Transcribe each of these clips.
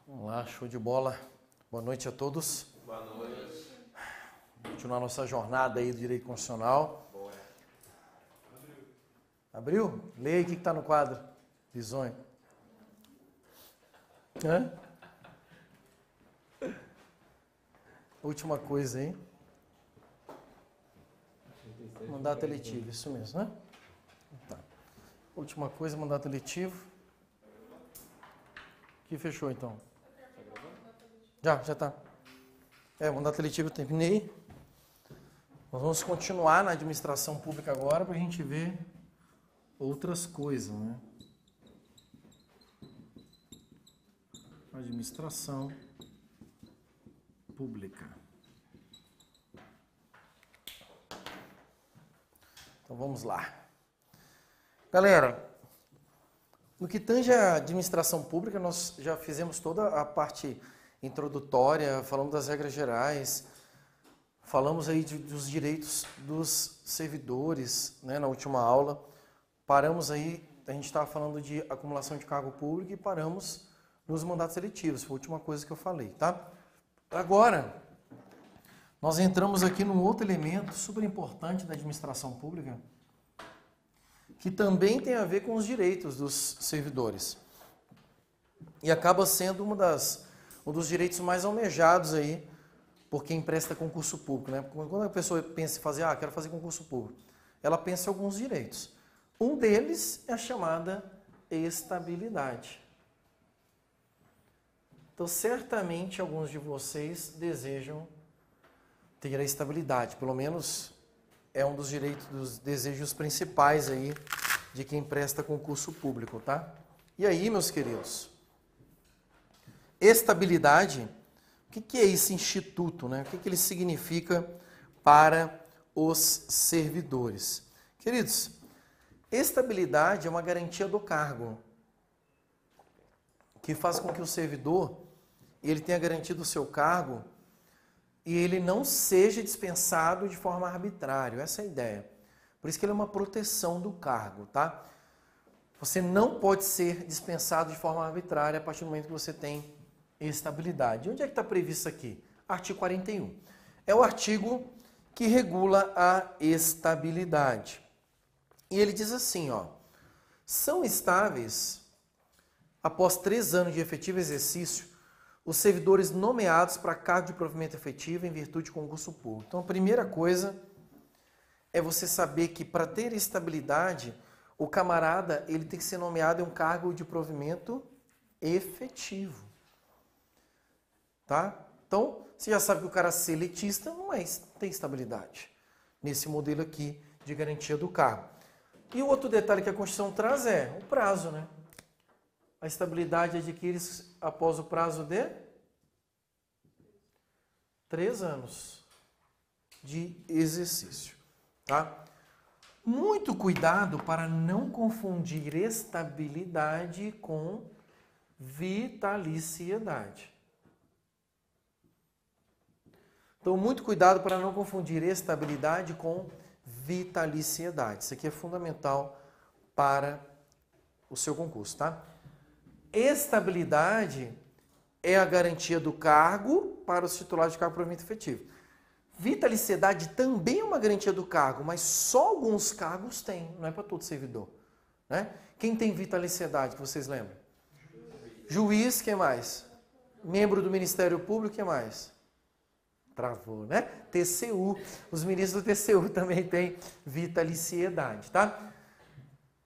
Vamos lá, show de bola. Boa noite a todos. Boa noite. Continuar nossa jornada aí do direito constitucional. Boa. Abriu? Leia aí o que está no quadro. Visões. Hã? Última coisa aí. Mandato eletivo, isso mesmo, né? Tá. Última coisa, mandato eletivo. Que fechou então? Já tá. Mandato eletivo eu terminei. Nós vamos continuar na administração pública agora para a gente ver outras coisas, né? Administração pública. Então vamos lá. Galera, no que tange a administração pública, nós já fizemos toda a parte introdutória, falamos das regras gerais, falamos aí dos direitos dos servidores, né, na última aula. Paramos aí, a gente estava falando de acumulação de cargo público e paramos nos mandatos eletivos, foi a última coisa que eu falei, tá? Agora, nós entramos aqui num outro elemento super importante da administração pública, que também tem a ver com os direitos dos servidores. E acaba sendo um dos direitos mais almejados aí por quem presta concurso público, né? Quando a pessoa pensa em fazer, quero fazer concurso público, ela pensa em alguns direitos. Um deles é a chamada estabilidade. Então, certamente, alguns de vocês desejam ter a estabilidade, pelo menos é um dos direitos, dos desejos principais aí de quem presta concurso público, tá? E aí, meus queridos, estabilidade, o que é esse instituto, né? O que ele significa para os servidores? Queridos, estabilidade é uma garantia do cargo, que faz com que o servidor ele tenha garantido o seu cargo e ele não seja dispensado de forma arbitrária. Essa é a ideia. Por isso que ele é uma proteção do cargo, tá? Você não pode ser dispensado de forma arbitrária a partir do momento que você tem estabilidade. Onde é que está previsto aqui? Artigo 41. É o artigo que regula a estabilidade. E ele diz assim, são estáveis, após 3 anos de efetivo exercício, os servidores nomeados para cargo de provimento efetivo em virtude de concurso público. Então, a primeira coisa é você saber que para ter estabilidade, o camarada ele tem que ser nomeado em um cargo de provimento efetivo. Tá? Então, você já sabe que o cara seletista não tem estabilidade nesse modelo aqui de garantia do cargo. E o outro detalhe que a Constituição traz é o prazo, né? A estabilidade adquire-se após o prazo de 3 anos de exercício. Tá? Muito cuidado para não confundir estabilidade com vitaliciedade. Então, muito cuidado para não confundir estabilidade com vitaliciedade. Isso aqui é fundamental para o seu concurso, tá? Estabilidade é a garantia do cargo para os titulares de cargo de provimento efetivo. Vitaliciedade também é uma garantia do cargo, mas só alguns cargos têm, não é para todo servidor, né? Quem tem vitaliciedade, que vocês lembram? Juiz, quem mais? Membro do Ministério Público, quem mais? Travou, né? TCU, os ministros do TCU também têm vitaliciedade, tá?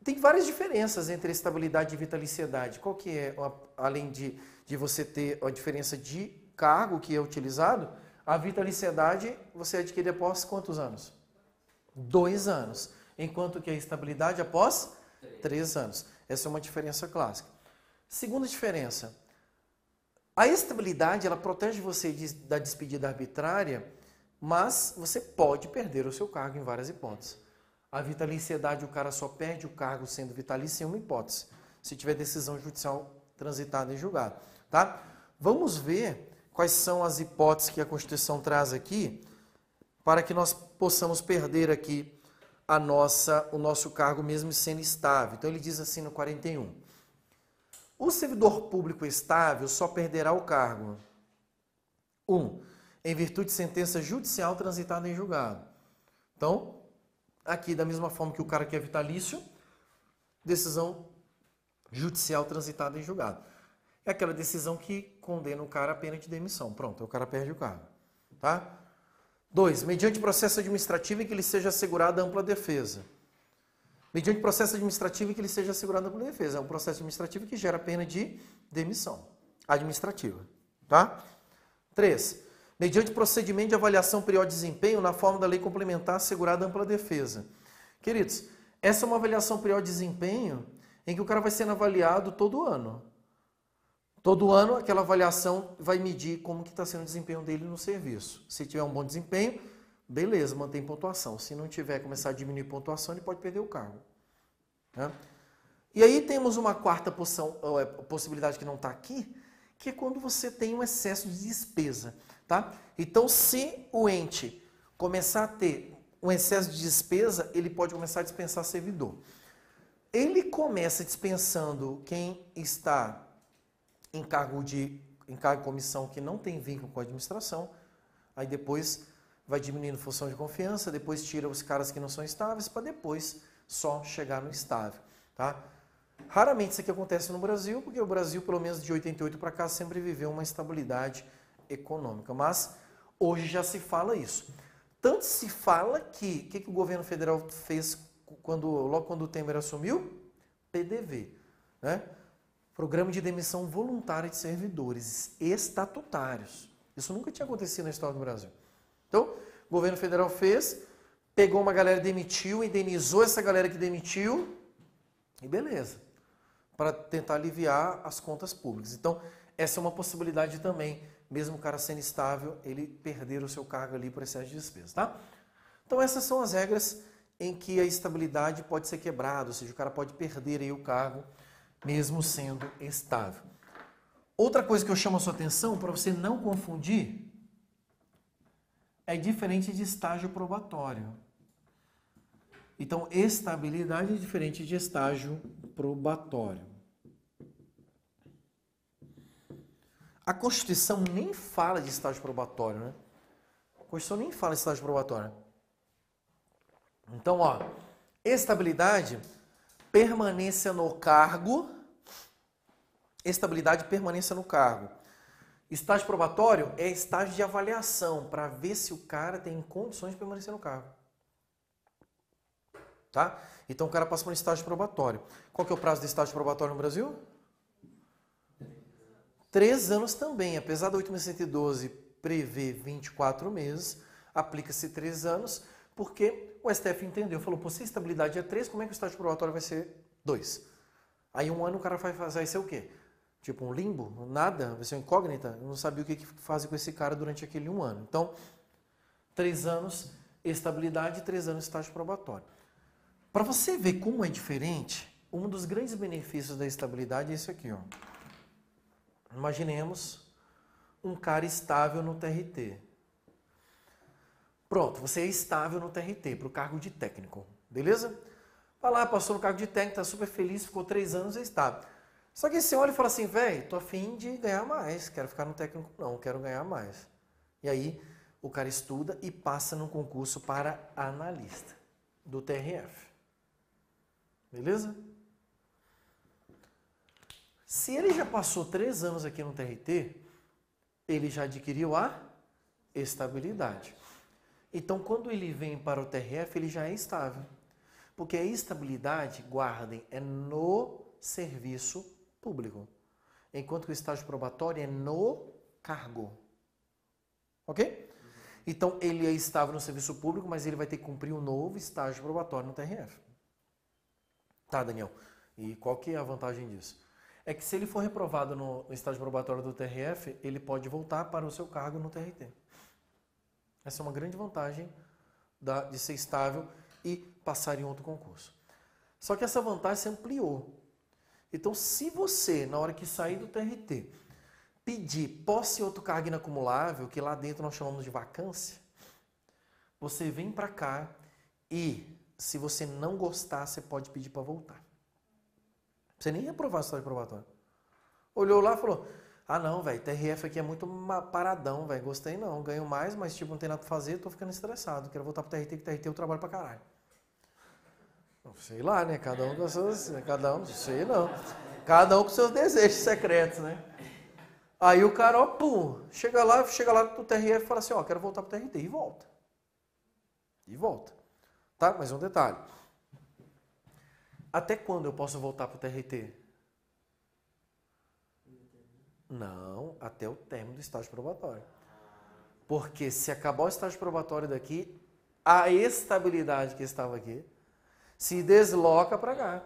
Tem várias diferenças entre estabilidade e vitaliciedade. Qual que é, além de você ter a diferença de cargo que é utilizado, a vitaliciedade você adquire após quantos anos? 2 anos. Enquanto que a estabilidade após 3 anos. Essa é uma diferença clássica. Segunda diferença. A estabilidade, ela protege você da despedida arbitrária, mas você pode perder o seu cargo em várias hipóteses. A vitaliciedade, o cara só perde o cargo sendo vitalício em uma hipótese, se tiver decisão judicial transitada em julgado, tá? Vamos ver quais são as hipóteses que a Constituição traz aqui, para que nós possamos perder aqui o nosso cargo mesmo sendo estável. Então ele diz assim no 41. O servidor público estável só perderá o cargo. 1. Em virtude de sentença judicial transitada em julgado. Então, aqui da mesma forma que o cara que é vitalício, decisão judicial transitada em julgado. É aquela decisão que condena o cara à pena de demissão. Pronto, o cara perde o cargo. Tá? 2. Mediante processo administrativo em que lhe seja assegurada ampla defesa. Mediante processo administrativo em que lhe seja assegurada ampla defesa. É um processo administrativo que gera pena de demissão administrativa. Tá? 3. Mediante procedimento de avaliação periódica de desempenho na forma da lei complementar assegurada ampla defesa. Queridos, essa é uma avaliação periódica de desempenho em que o cara vai sendo avaliado todo ano. Todo ano aquela avaliação vai medir como que está sendo o desempenho dele no serviço. Se tiver um bom desempenho, beleza, mantém pontuação. Se não tiver, começar a diminuir pontuação, ele pode perder o cargo. Né? E aí temos uma quarta possibilidade que não está aqui, que é quando você tem um excesso de despesa. Tá? Então, se o ente começar a ter um excesso de despesa, ele pode começar a dispensar servidor. Ele começa dispensando quem está em cargo de comissão que não tem vínculo com a administração, aí depois vai diminuindo função de confiança, depois tira os caras que não são estáveis, para depois só chegar no estável. Tá? Raramente isso aqui acontece no Brasil, porque o Brasil, pelo menos de 88 para cá, sempre viveu uma estabilidade econômica, mas hoje já se fala isso. Tanto se fala que o governo federal fez logo quando o Temer assumiu? PDV, né? Programa de demissão voluntária de servidores estatutários. Isso nunca tinha acontecido na história do Brasil. Então, o governo federal fez, pegou uma galera, demitiu, indenizou essa galera que demitiu e beleza, para tentar aliviar as contas públicas. Então, essa é uma possibilidade também, mesmo o cara sendo estável, ele perder o seu cargo ali por excesso de despesa, tá? Então, essas são as regras em que a estabilidade pode ser quebrada, ou seja, o cara pode perder aí o cargo, mesmo sendo estável. Outra coisa que eu chamo a sua atenção, para você não confundir, é diferente de estágio probatório. Então, estabilidade é diferente de estágio probatório. A Constituição nem fala de estágio probatório, né? A Constituição nem fala de estágio probatório. Então, ó, estabilidade, permanência no cargo. Estabilidade, permanência no cargo. Estágio probatório é estágio de avaliação para ver se o cara tem condições de permanecer no cargo. Tá? Então o cara passa por um estágio probatório. Qual que é o prazo de estágio probatório no Brasil? 3 anos também. Apesar da 8.112 prever 24 meses, aplica-se 3 anos, porque o STF entendeu, falou, pô, se a estabilidade é 3, como é que o estágio probatório vai ser 2? Aí 1 ano o cara vai ser o quê? Tipo um limbo? Nada? Vai ser uma incógnita? Eu não sabia o que fazer com esse cara durante aquele 1 ano. Então, 3 anos estabilidade e 3 anos estágio probatório. Para você ver como é diferente, um dos grandes benefícios da estabilidade é esse aqui, ó. Imaginemos um cara estável no TRT. Pronto, você é estável no TRT, para o cargo de técnico, beleza? Vai lá, passou no cargo de técnico, tá super feliz, ficou 3 anos e é estável. Só que você olha e fala assim, velho, tô afim de ganhar mais, quero ficar no técnico não, quero ganhar mais. E aí o cara estuda e passa no concurso para analista do TRF. Beleza? Se ele já passou 3 anos aqui no TRT, ele já adquiriu a estabilidade. Então, quando ele vem para o TRF, ele já é estável. Porque a estabilidade, guardem, é no serviço público. Enquanto que o estágio probatório é no cargo. Ok? Então, ele é estável no serviço público, mas ele vai ter que cumprir um novo estágio probatório no TRF. Tá, Daniel? E qual que é a vantagem disso? É que se ele for reprovado no estágio probatório do TRF, ele pode voltar para o seu cargo no TRT. Essa é uma grande vantagem de ser estável e passar em outro concurso. Só que essa vantagem se ampliou. Então, se você, na hora que sair do TRT, pedir posse em outro cargo inacumulável, que lá dentro nós chamamos de vacância, você vem para cá e, se você não gostar, você pode pedir para voltar. Você nem ia aprovar o estágio probatório. Olhou lá e falou, ah não, velho, TRF aqui é muito paradão, velho, gostei não, ganho mais, mas tipo, não tem nada pra fazer, tô ficando estressado, quero voltar pro TRT, que TRT eu trabalho pra caralho. Sei lá, né, cada um com seus, sei não, cada um com seus desejos secretos, né. Aí o cara, ó, pum, chega lá no TRF e fala assim, ó, quero voltar pro TRT, e volta. E volta. Tá? Mas um detalhe. Até quando eu posso voltar pro TRT? Não, até o término do estágio probatório. Porque se acabar o estágio probatório daqui, a estabilidade que estava aqui se desloca para cá.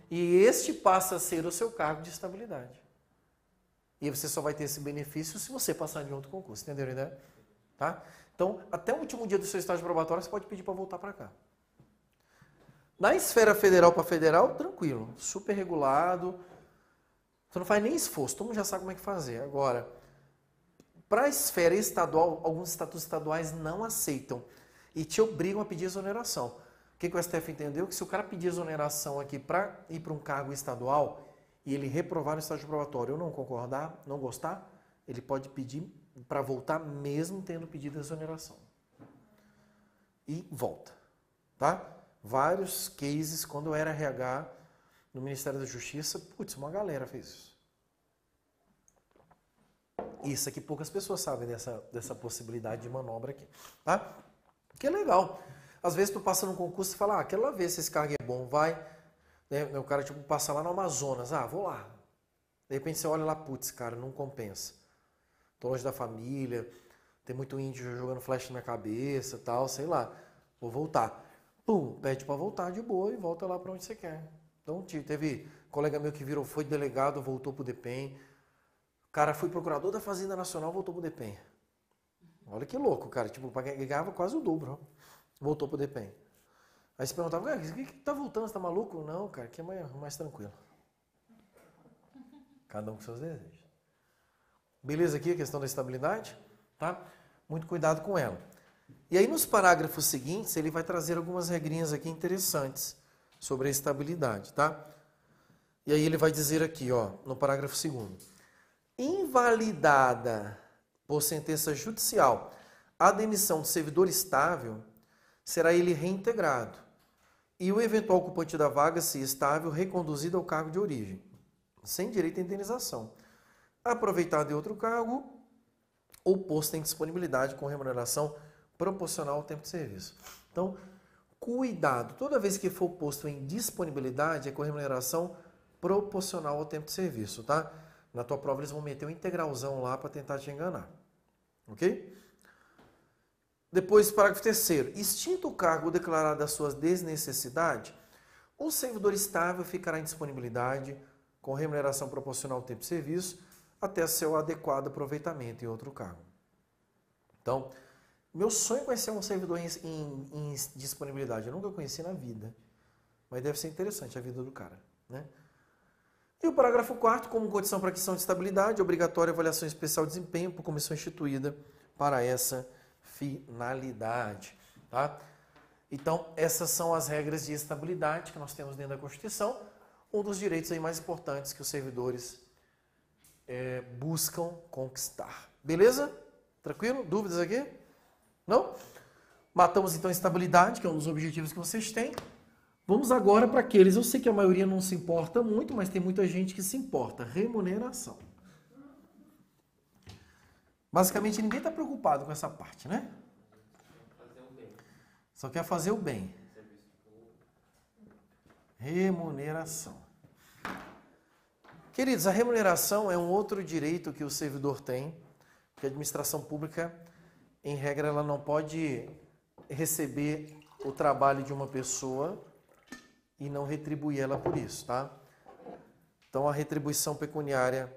E este passa a ser o seu cargo de estabilidade. E você só vai ter esse benefício se você passar em outro concurso. Entenderam a ideia? Tá? Então, até o último dia do seu estágio probatório, você pode pedir para voltar para cá. Na esfera federal para federal, tranquilo. Super regulado. Você não faz nem esforço. Todo mundo já sabe como é que fazer. Agora, para a esfera estadual, alguns estatutos estaduais não aceitam. E te obrigam a pedir exoneração. O que o STF entendeu? Que se o cara pedir exoneração aqui para ir para um cargo estadual e ele reprovar no estágio probatório ou não concordar, não gostar, ele pode pedir para voltar mesmo tendo pedido exoneração. E volta. Tá? Vários cases, quando eu era RH no Ministério da Justiça, putz, uma galera fez isso. Isso aqui poucas pessoas sabem dessa possibilidade de manobra aqui. Tá? Que é legal. Às vezes tu passa num concurso e fala, quero lá ver se esse cargo é bom, vai. Né? O cara tipo passa lá no Amazonas, vou lá. De repente você olha lá, putz, cara, não compensa. Tô longe da família, tem muito índio jogando flecha na cabeça e tal, sei lá. Vou voltar. Pum, pede pra voltar de boa e volta lá pra onde você quer. Então teve colega meu que foi delegado, voltou pro DEPEN. O cara foi procurador da Fazenda Nacional, voltou pro DEPEN. Olha que louco, cara. Tipo, ganhava quase o dobro. Ó. Voltou pro DEPEN. Aí você perguntava, o que tá voltando? Você tá maluco? Não, cara, que é mais tranquilo. Cada um com seus desejos. Beleza aqui a questão da estabilidade? Tá? Muito cuidado com ela. E aí nos parágrafos seguintes ele vai trazer algumas regrinhas aqui interessantes sobre a estabilidade, tá? E aí ele vai dizer aqui, ó, no parágrafo 2º. Invalidada por sentença judicial a demissão do servidor estável, será ele reintegrado e o eventual ocupante da vaga, se estável, reconduzido ao cargo de origem, sem direito à indenização, aproveitado em outro cargo ou posto em disponibilidade com remuneração proporcional ao tempo de serviço. Então, cuidado, toda vez que for posto em disponibilidade é com remuneração proporcional ao tempo de serviço, tá? Na tua prova eles vão meter um integralzão lá para tentar te enganar, ok? Depois, parágrafo 3º. Extinto o cargo declarado a sua desnecessidade, o servidor estável ficará em disponibilidade com remuneração proporcional ao tempo de serviço até seu adequado aproveitamento em outro cargo. Então, meu sonho é conhecer um servidor em disponibilidade. Eu nunca conheci na vida, mas deve ser interessante a vida do cara, né? E o parágrafo 4º, como condição para aquisição de estabilidade, obrigatória avaliação especial de desempenho por comissão instituída para essa finalidade. Tá? Então, essas são as regras de estabilidade que nós temos dentro da Constituição, um dos direitos aí mais importantes que os servidores buscam conquistar. Beleza? Tranquilo? Dúvidas aqui? Não? Matamos então a estabilidade, que é um dos objetivos que vocês têm. Vamos agora para aqueles, eu sei que a maioria não se importa muito, mas tem muita gente que se importa. Remuneração. Basicamente, ninguém está preocupado com essa parte, né? Só quer fazer o bem. Remuneração. Queridos, a remuneração é um outro direito que o servidor tem, que a administração pública, em regra, ela não pode receber o trabalho de uma pessoa e não retribuir ela por isso, tá? Então, a retribuição pecuniária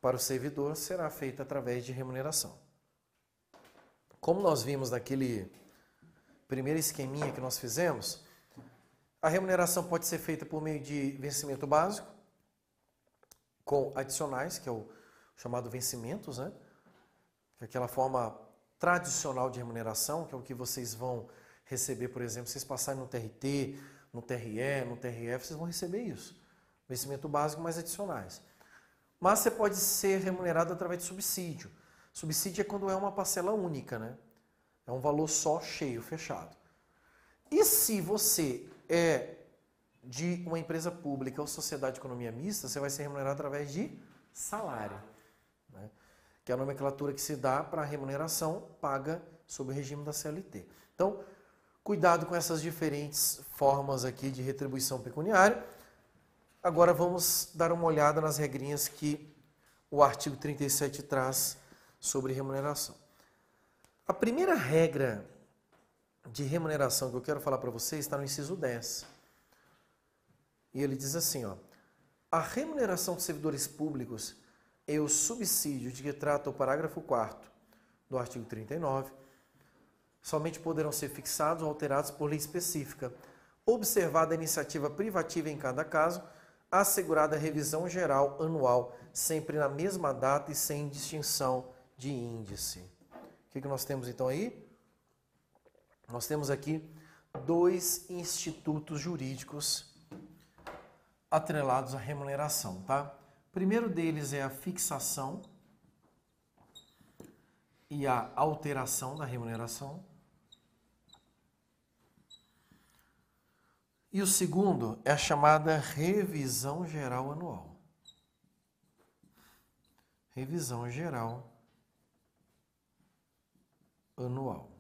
para o servidor será feita através de remuneração. Como nós vimos naquele primeiro esqueminha que nós fizemos, a remuneração pode ser feita por meio de vencimento básico, com adicionais, que é o chamado vencimentos, né? Que é aquela forma tradicional de remuneração, que é o que vocês vão receber, por exemplo, vocês passarem no TRT, no TRE, no TRF, vocês vão receber isso. Vencimento básico mais adicionais. Mas você pode ser remunerado através de subsídio. Subsídio é quando é uma parcela única, né? É um valor só, cheio, fechado. E se você é de uma empresa pública ou sociedade de economia mista, você vai ser remunerado através de salário, né? Que é a nomenclatura que se dá para a remuneração paga sob o regime da CLT. Então, cuidado com essas diferentes formas aqui de retribuição pecuniária. Agora vamos dar uma olhada nas regrinhas que o artigo 37 traz sobre remuneração. A primeira regra de remuneração que eu quero falar para vocês está no inciso 10. E ele diz assim, ó: a remuneração dos servidores públicos e o subsídio de que trata o parágrafo 4º do artigo 39 somente poderão ser fixados ou alterados por lei específica, observada a iniciativa privativa em cada caso, assegurada a revisão geral anual, sempre na mesma data e sem distinção de índice. O que nós temos então aí? Nós temos aqui 2 institutos jurídicos atrelados à remuneração, tá? O primeiro deles é a fixação e a alteração da remuneração. E o segundo é a chamada revisão geral anual. Revisão geral anual.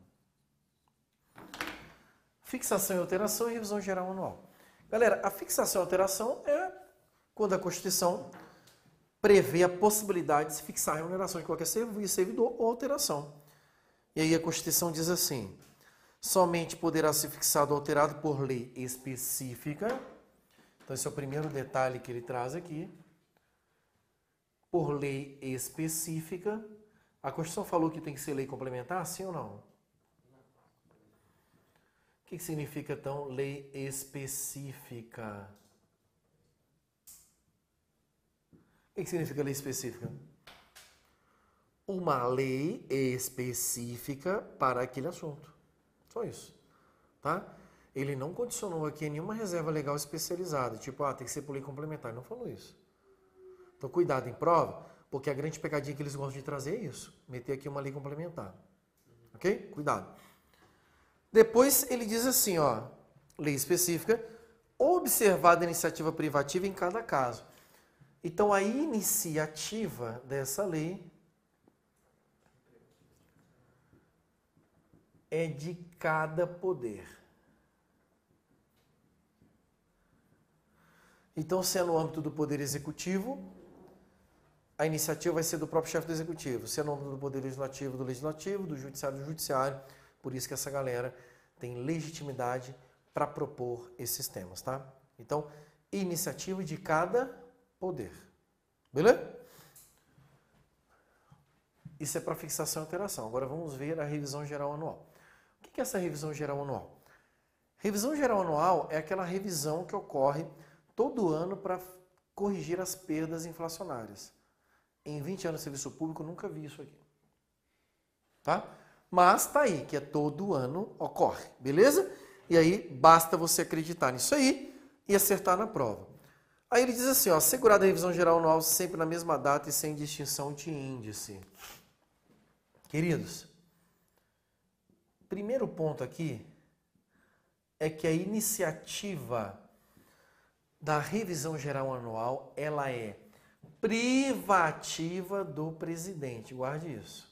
Fixação e alteração e revisão geral anual. Galera, a fixação e alteração é quando a Constituição prevê a possibilidade de se fixar a remuneração de qualquer servidor ou alteração. E aí a Constituição diz assim: somente poderá ser fixado ou alterado por lei específica. Então esse é o primeiro detalhe que ele traz aqui. Por lei específica. A Constituição falou que tem que ser lei complementar, sim ou não? O que significa, então, lei específica? O que significa lei específica? Uma lei específica para aquele assunto. Só isso. Tá? Ele não condicionou aqui nenhuma reserva legal especializada, tipo, tem que ser por lei complementar. Ele não falou isso. Então, cuidado em prova, porque a grande pegadinha que eles gostam de trazer é isso. Meter aqui uma lei complementar. Ok? Cuidado. Depois ele diz assim, ó, lei específica, observada a iniciativa privativa em cada caso. Então, a iniciativa dessa lei é de cada poder. Então, se é no âmbito do Poder Executivo, a iniciativa vai ser do próprio chefe do Executivo. Se é no âmbito do Poder Legislativo, do Legislativo, do Judiciário, do Judiciário. Por isso que essa galera tem legitimidade para propor esses temas, tá? Então, iniciativa de cada poder. Beleza? Isso é para fixação e alteração. Agora vamos ver a revisão geral anual. O que é essa revisão geral anual? Revisão geral anual é aquela revisão que ocorre todo ano para corrigir as perdas inflacionárias. Em 20 anos de serviço público, eu nunca vi isso aqui. Tá? Mas tá aí, que é todo ano ocorre, beleza? E aí basta você acreditar nisso aí e acertar na prova. Aí ele diz assim, ó, assegurada a revisão geral anual sempre na mesma data e sem distinção de índice. Queridos, primeiro ponto aqui é que a iniciativa da revisão geral anual, ela é privativa do presidente. Guarde isso.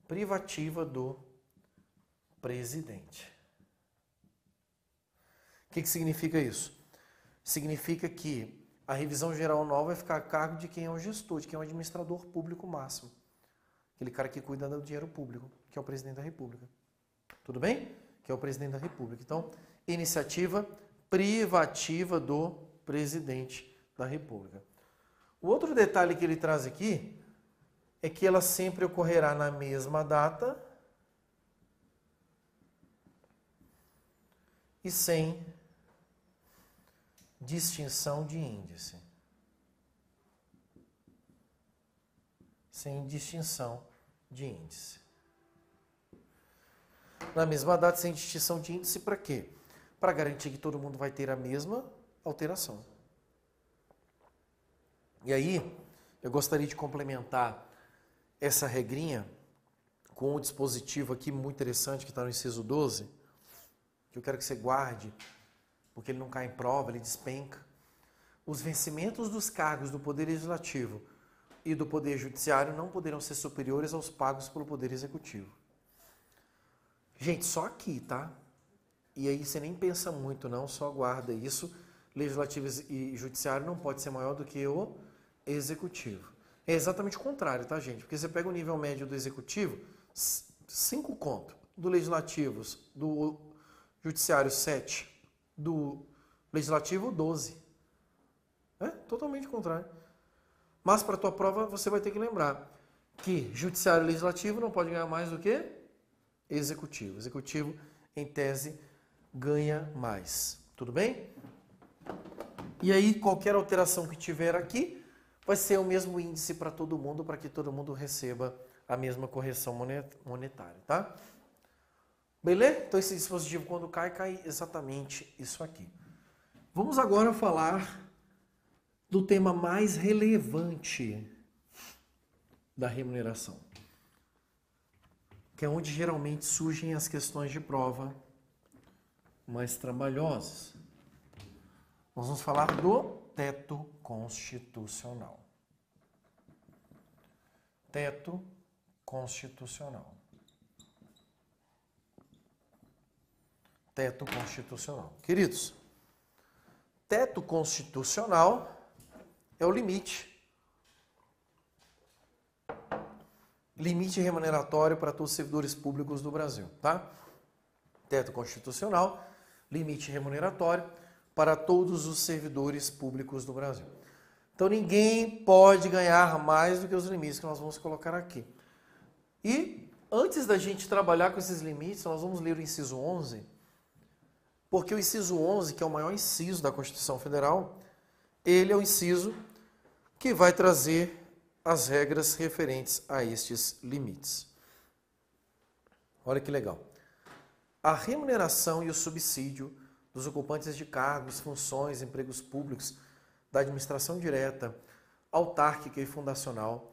Privativa do presidente. O que significa isso? Significa que a revisão geral anual vai ficar a cargo de quem é o gestor, de quem é o administrador público máximo. Aquele cara que cuida do dinheiro público, que é o presidente da República. Tudo bem? Que é o presidente da República. Então, iniciativa privativa do presidente da República. O outro detalhe que ele traz aqui é que ela sempre ocorrerá na mesma data e sem distinção de índice. Sem distinção de índice. Na mesma data, sem distinção de índice, para quê? Para garantir que todo mundo vai ter a mesma alteração. E aí, eu gostaria de complementar essa regrinha com um dispositivo aqui muito interessante que está no inciso 12, que eu quero que você guarde, porque ele não cai em prova, ele despenca. Os vencimentos dos cargos do Poder Legislativo e do Poder Judiciário não poderão ser superiores aos pagos pelo Poder Executivo. Gente, só aqui, tá? E aí você nem pensa muito, não, só guarda isso. Legislativo e Judiciário não pode ser maior do que o Executivo. É exatamente o contrário, tá, gente? Porque você pega o nível médio do Executivo, 5 conto. Do Legislativo, do Judiciário, 7. Do Legislativo, 12. É totalmente contrário. Mas para a tua prova você vai ter que lembrar que Judiciário e Legislativo não pode ganhar mais do que Executivo. Executivo, em tese, ganha mais. Tudo bem? E aí, qualquer alteração que tiver aqui vai ser o mesmo índice para todo mundo, para que todo mundo receba a mesma correção monetária, tá? Beleza? Então, esse dispositivo, quando cai, cai exatamente isso aqui. Vamos agora falar do tema mais relevante da remuneração, que é onde geralmente surgem as questões de prova mais trabalhosas. Nós vamos falar do teto constitucional. Teto constitucional. Teto constitucional. Queridos, teto constitucional é o limite. Limite remuneratório para todos os servidores públicos do Brasil, tá? Teto constitucional, limite remuneratório para todos os servidores públicos do Brasil. Então ninguém pode ganhar mais do que os limites que nós vamos colocar aqui. E antes da gente trabalhar com esses limites, nós vamos ler o inciso 11, porque o inciso 11, que é o maior inciso da Constituição Federal, ele é o inciso que vai trazer as regras referentes a estes limites. Olha que legal. A remuneração e o subsídio dos ocupantes de cargos, funções, empregos públicos, da administração direta, autárquica e fundacional,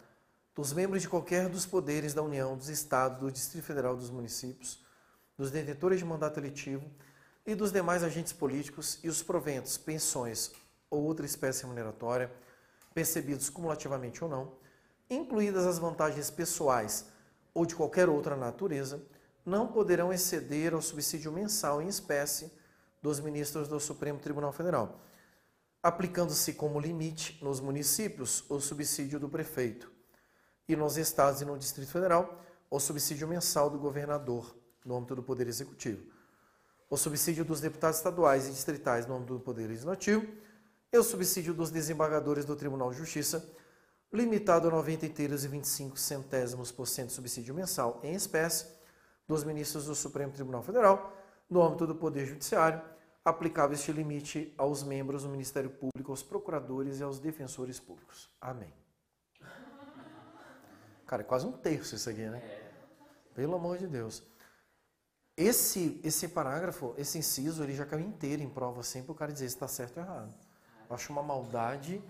dos membros de qualquer dos poderes da União, dos Estados, do Distrito Federal, dos municípios, dos detentores de mandato eletivo e dos demais agentes políticos e os proventos, pensões ou outra espécie remuneratória, percebidos cumulativamente ou não, incluídas as vantagens pessoais ou de qualquer outra natureza, não poderão exceder ao subsídio mensal em espécie dos ministros do Supremo Tribunal Federal, aplicando-se como limite nos municípios o subsídio do prefeito e nos estados e no Distrito Federal o subsídio mensal do governador no âmbito do Poder Executivo, o subsídio dos deputados estaduais e distritais no âmbito do Poder Legislativo e o subsídio dos desembargadores do Tribunal de Justiça, limitado a 90,25% subsídio mensal em espécie dos ministros do Supremo Tribunal Federal, no âmbito do Poder Judiciário, aplicável este limite aos membros do Ministério Público, aos procuradores e aos defensores públicos. Amém. Cara, é quase um terço isso aqui, né? Pelo amor de Deus. Esse parágrafo, esse inciso, ele já caiu inteiro em prova assim, para o cara dizer se está certo ou errado. Eu acho uma maldade,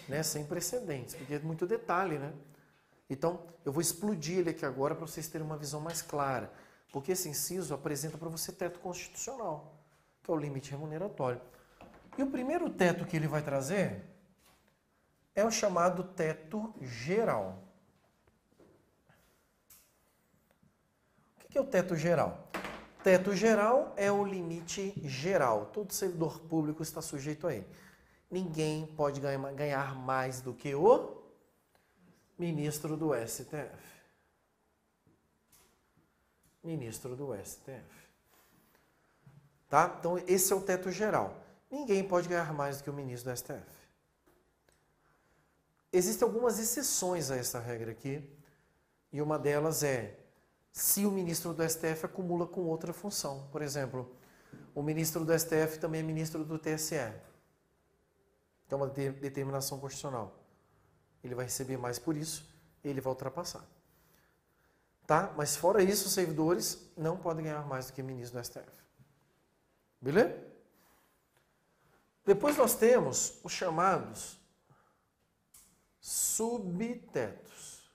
né, sem precedentes, porque é muito detalhe, né? Então, eu vou explodir ele aqui agora para vocês terem uma visão mais clara, porque esse inciso apresenta para você teto constitucional, que é o limite remuneratório. E o primeiro teto que ele vai trazer é o chamado teto geral. O que é o teto geral? Teto geral é o limite geral. Todo servidor público está sujeito a ele. Ninguém pode ganhar mais do que o ministro do STF. Ministro do STF. Tá? Então, esse é o teto geral. Ninguém pode ganhar mais do que o ministro do STF. Existem algumas exceções a essa regra aqui, e uma delas é se o ministro do STF acumula com outra função. Por exemplo, o ministro do STF também é ministro do TSE. Então, uma determinação constitucional. Ele vai receber mais por isso, ele vai ultrapassar. Tá? Mas fora isso, os servidores não podem ganhar mais do que o ministro do STF. Beleza? Depois nós temos os chamados Subtetos.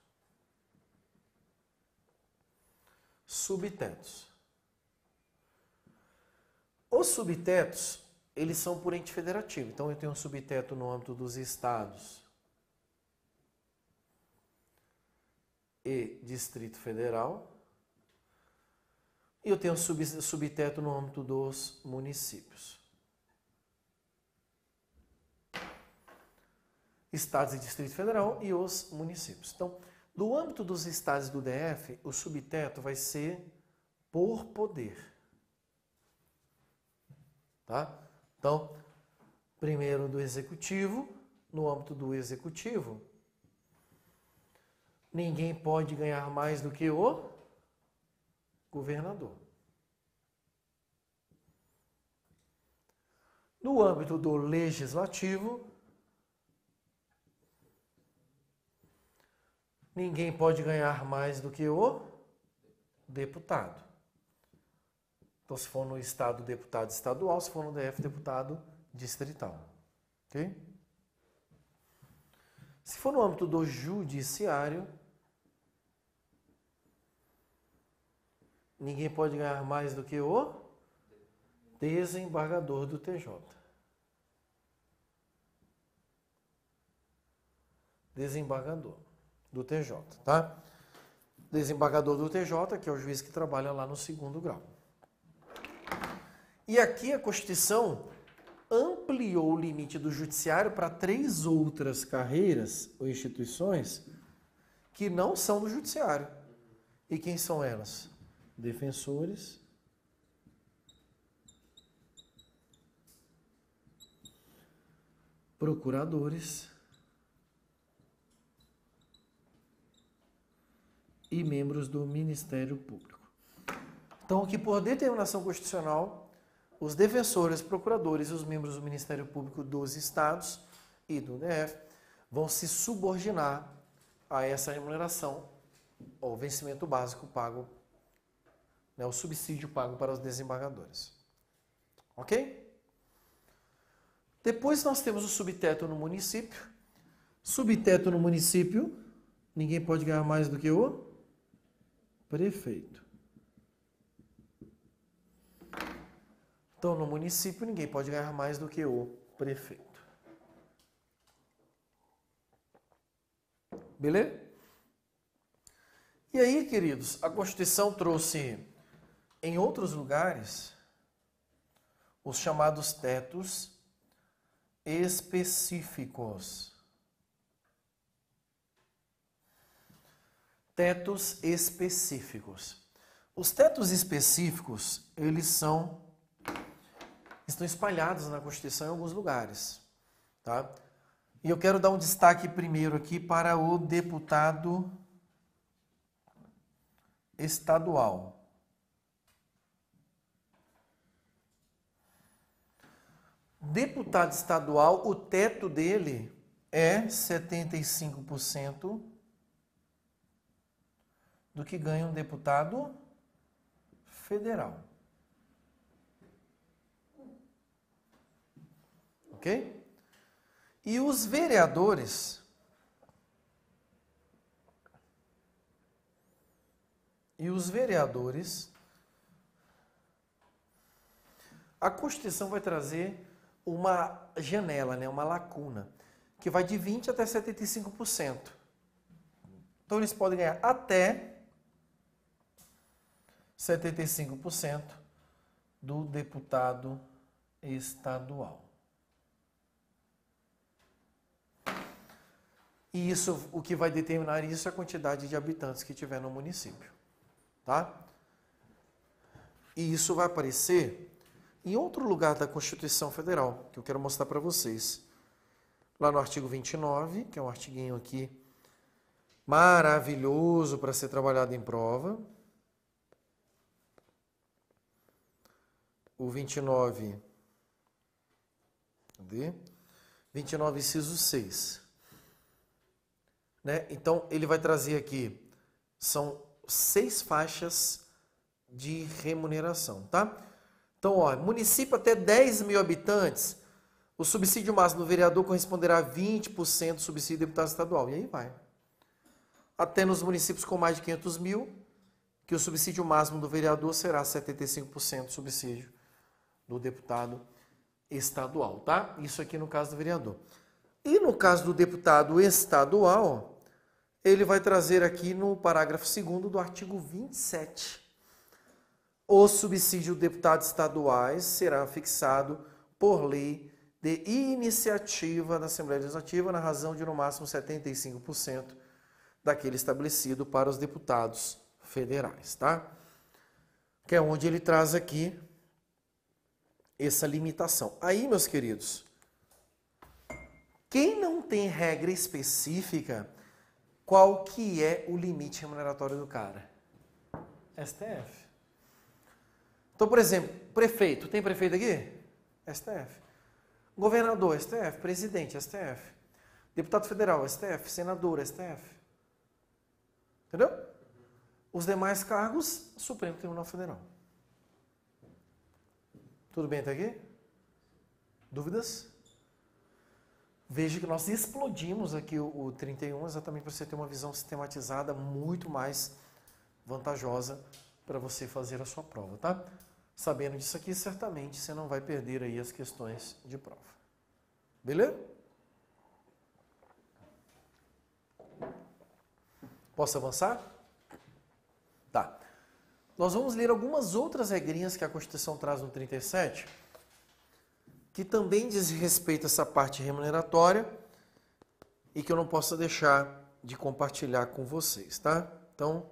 Subtetos. Os subtetos, eles são por ente federativo. Então, eu tenho um subteto no âmbito dos estados e Distrito Federal. E eu tenho um subteto no âmbito dos municípios. Estados e Distrito Federal e os municípios. Então, do âmbito dos estados do DF, o subteto vai ser por poder. Tá? Então, primeiro do executivo, no âmbito do executivo, ninguém pode ganhar mais do que o governador. No âmbito do legislativo, ninguém pode ganhar mais do que o deputado. Então, se for no estado, deputado estadual, se for no DF, deputado distrital. Ok? Se for no âmbito do judiciário, ninguém pode ganhar mais do que o desembargador do TJ. Desembargador do TJ, tá? Desembargador do TJ, que é o juiz que trabalha lá no 2º grau. E aqui a Constituição ampliou o limite do judiciário para 3 outras carreiras ou instituições que não são do judiciário. E quem são elas? Defensores, procuradores e membros do Ministério Público. Então, aqui por determinação constitucional, os defensores, procuradores e os membros do Ministério Público dos estados e do DF vão se subordinar a essa remuneração, ao vencimento básico pago, né, o subsídio pago para os desembargadores. Ok? Depois nós temos o subteto no município. Subteto no município, ninguém pode ganhar mais do que o prefeito. Então, no município, ninguém pode ganhar mais do que o prefeito. Beleza? E aí, queridos, a Constituição trouxe, em outros lugares, os chamados tetos específicos. Tetos específicos. Os tetos específicos, eles estão espalhados na Constituição em alguns lugares, tá? E eu quero dar um destaque primeiro aqui para o deputado estadual. Deputado estadual, o teto dele é 75% do que ganha um deputado federal. Ok? E os vereadores, a Constituição vai trazer uma janela, né, uma lacuna, que vai de 20% até 75%. Então, eles podem ganhar até 75% do deputado estadual. E isso, o que vai determinar isso é a quantidade de habitantes que tiver no município, tá? E isso vai aparecer em outro lugar da Constituição Federal, que eu quero mostrar para vocês. Lá no artigo 29, que é um artiguinho aqui maravilhoso para ser trabalhado em prova. O 29, cadê? 29, inciso 6. Né? Então, ele vai trazer aqui, são 6 faixas de remuneração, tá? Então, ó, município até 10 mil habitantes, O subsídio máximo do vereador corresponderá a 20% do subsídio do deputado estadual. E aí vai. Até nos municípios com mais de 500 mil, que o subsídio máximo do vereador será 75% do subsídio do deputado estadual, tá? Isso aqui no caso do vereador. E no caso do deputado estadual, ele vai trazer aqui no parágrafo 2º do artigo 27. O subsídio de deputados estaduais será fixado por lei de iniciativa da Assembleia Legislativa na razão de no máximo 75% daquele estabelecido para os deputados federais, tá? Que é onde ele traz aqui essa limitação. Aí, meus queridos, quem não tem regra específica, qual que é o limite remuneratório do cara? STF. Então, por exemplo, prefeito, tem prefeito aqui? STF. Governador, STF. Presidente, STF. Deputado federal, STF. Senador, STF. Entendeu? Os demais cargos, Supremo Tribunal Federal. Tudo bem até aqui? Dúvidas? Veja que nós explodimos aqui o 31 exatamente para você ter uma visão sistematizada muito mais vantajosa para você fazer a sua prova, tá? Sabendo disso aqui, certamente você não vai perder aí as questões de prova. Beleza? Posso avançar? Tá. Nós vamos ler algumas outras regrinhas que a Constituição traz no 37, que também diz respeito a essa parte remuneratória e que eu não posso deixar de compartilhar com vocês, tá? Então,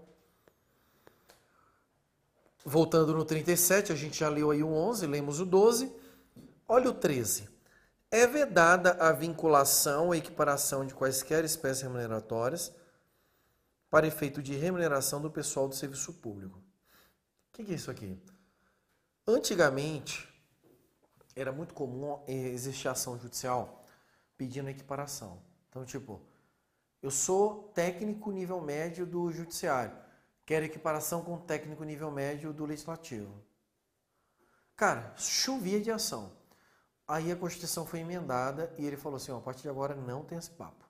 voltando no 37, a gente já leu aí o 11, lemos o 12. Olha o 13. É vedada a vinculação ou equiparação de quaisquer espécies remuneratórias para efeito de remuneração do pessoal do serviço público. O que é isso aqui? Antigamente, era muito comum existir ação judicial pedindo equiparação. Então, tipo, eu sou técnico nível médio do judiciário, quero equiparação com técnico nível médio do legislativo. Cara, chovia de ação. Aí a Constituição foi emendada e ele falou assim, ó, a partir de agora não tem esse papo.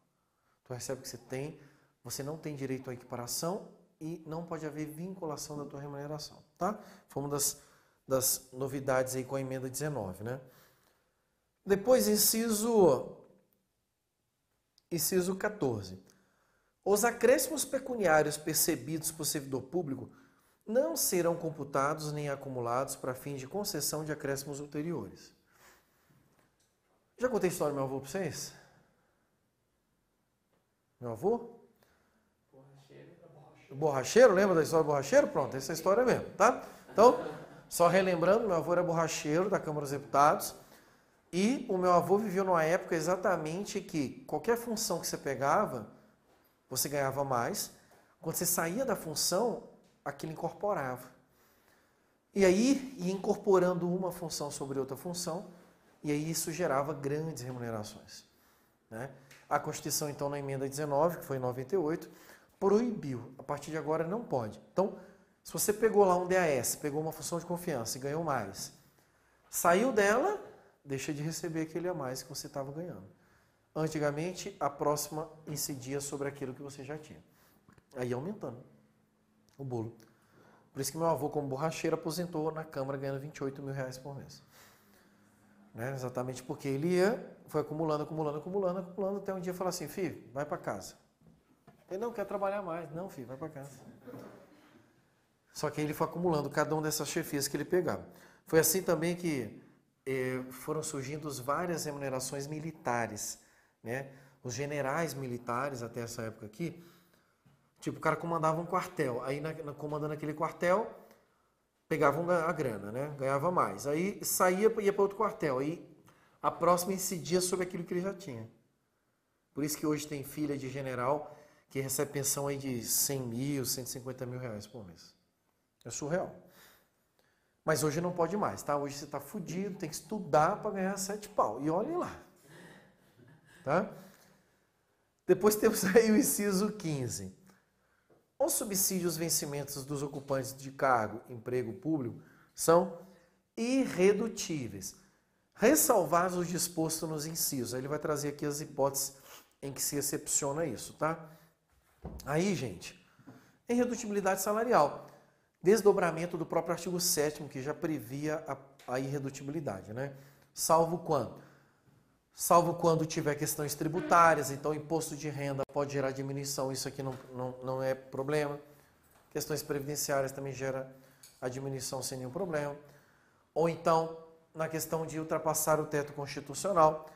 Tu recebe o que você tem, você não tem direito à equiparação e não pode haver vinculação da tua remuneração, tá? Foi uma das novidades aí com a emenda 19, né? Depois, inciso 14. Os acréscimos pecuniários percebidos por servidor público não serão computados nem acumulados para fins de concessão de acréscimos ulteriores. Já contei a história do meu avô para vocês? Meu avô? Borracheiro, lembra da história do borracheiro? Pronto, essa é a história mesmo, tá? Então, só relembrando, meu avô era borracheiro da Câmara dos Deputados e o meu avô viveu numa época exatamente que qualquer função que você pegava, você ganhava mais. Quando você saía da função, aquilo incorporava. E aí, ia incorporando uma função sobre outra função, e aí isso gerava grandes remunerações, né? A Constituição, então, na emenda 19, que foi em 98, proibiu. A partir de agora não pode. Então, se você pegou lá um DAS, pegou uma função de confiança e ganhou mais, saiu dela, deixa de receber aquele a mais que você estava ganhando. Antigamente, a próxima incidia sobre aquilo que você já tinha. Aí aumentando o bolo. Por isso que meu avô, como borracheiro, aposentou na Câmara ganhando R$28 mil por mês. Né? Exatamente porque ele foi acumulando, até um dia falar assim, filho, vai para casa. Ele não quer trabalhar mais. Não, filho, vai para casa. Só que aí ele foi acumulando cada uma dessas chefias que ele pegava. Foi assim também que foram surgindo várias remunerações militares, né? Os generais militares, até essa época aqui, tipo, o cara comandava um quartel. Aí, comandando aquele quartel, pegavam a grana, né? Ganhava mais. Aí saía e ia para outro quartel. Aí a próxima incidia sobre aquilo que ele já tinha. Por isso que hoje tem filha de general que recebe pensão aí de 100 mil, 150 mil reais por mês. É surreal. Mas hoje não pode mais, tá? Hoje você está fudido, tem que estudar para ganhar 7 pau. E olhem lá. Tá? Depois temos aí o inciso 15. Os subsídios vencimentos dos ocupantes de cargo, emprego público, são irredutíveis. Ressalvados os dispostos nos incisos. Aí ele vai trazer aqui as hipóteses em que se excepciona isso, tá? Aí, gente, irredutibilidade salarial. Desdobramento do próprio artigo 7º, que já previa a irredutibilidade, né? Salvo quando? Salvo quando tiver questões tributárias, então imposto de renda pode gerar diminuição, isso aqui não é problema. Questões previdenciárias também gera a diminuição sem nenhum problema. Ou então, na questão de ultrapassar o teto constitucional,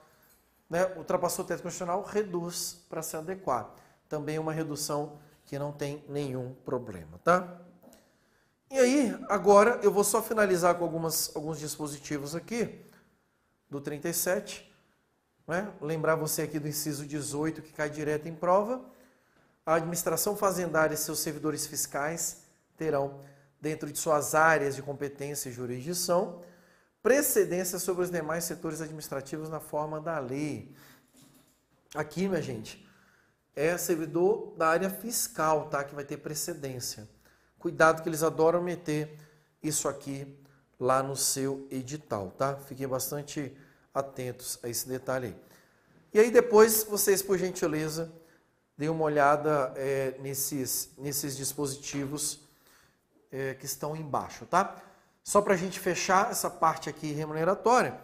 né? Ultrapassou o teto constitucional, reduz para se adequar. Também uma redução que não tem nenhum problema, tá? E aí, agora eu vou só finalizar com alguns dispositivos aqui do 37, né? Lembrar você aqui do inciso 18, que cai direto em prova. A administração fazendária e seus servidores fiscais terão, dentro de suas áreas de competência e jurisdição, precedência sobre os demais setores administrativos na forma da lei. Aqui, minha gente, é servidor da área fiscal, tá? Que vai ter precedência. Cuidado que eles adoram meter isso aqui lá no seu edital, tá? Fiquem bastante atentos a esse detalhe aí. E aí depois, vocês, por gentileza, deem uma olhada nesses dispositivos que estão embaixo, tá? Só para a gente fechar essa parte aqui remuneratória,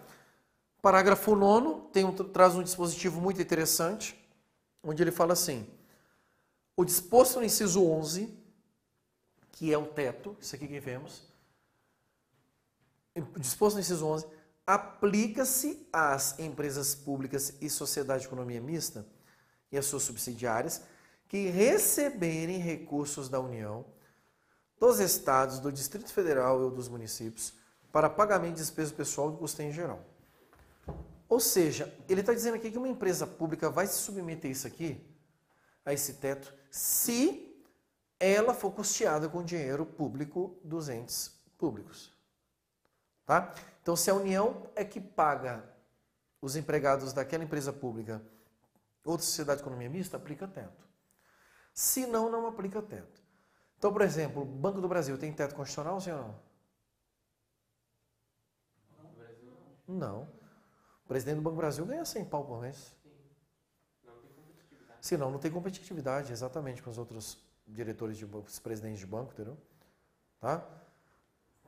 parágrafo 9º traz um dispositivo muito interessante, onde ele fala assim: o disposto no inciso 11, que é o teto, isso aqui que vemos, o disposto no inciso 11, aplica-se às empresas públicas e sociedade de economia mista e às suas subsidiárias que receberem recursos da União, dos estados, do Distrito Federal ou dos municípios para pagamento de despesa pessoal e do custeio em geral. Ou seja, ele está dizendo aqui que uma empresa pública vai se submeter isso aqui, a esse teto, se ela for custeada com dinheiro público dos entes públicos. Tá? Então, se a União é que paga os empregados daquela empresa pública ou da sociedade de economia mista, aplica teto. Se não, não aplica teto. Então, por exemplo, o Banco do Brasil tem teto constitucional, sim ou não? Não. O presidente do Banco do Brasil ganha 100 pau por mês. Se não, não tem competitividade, exatamente, com os outros diretores de banco, os presidentes de banco, entendeu? Tá?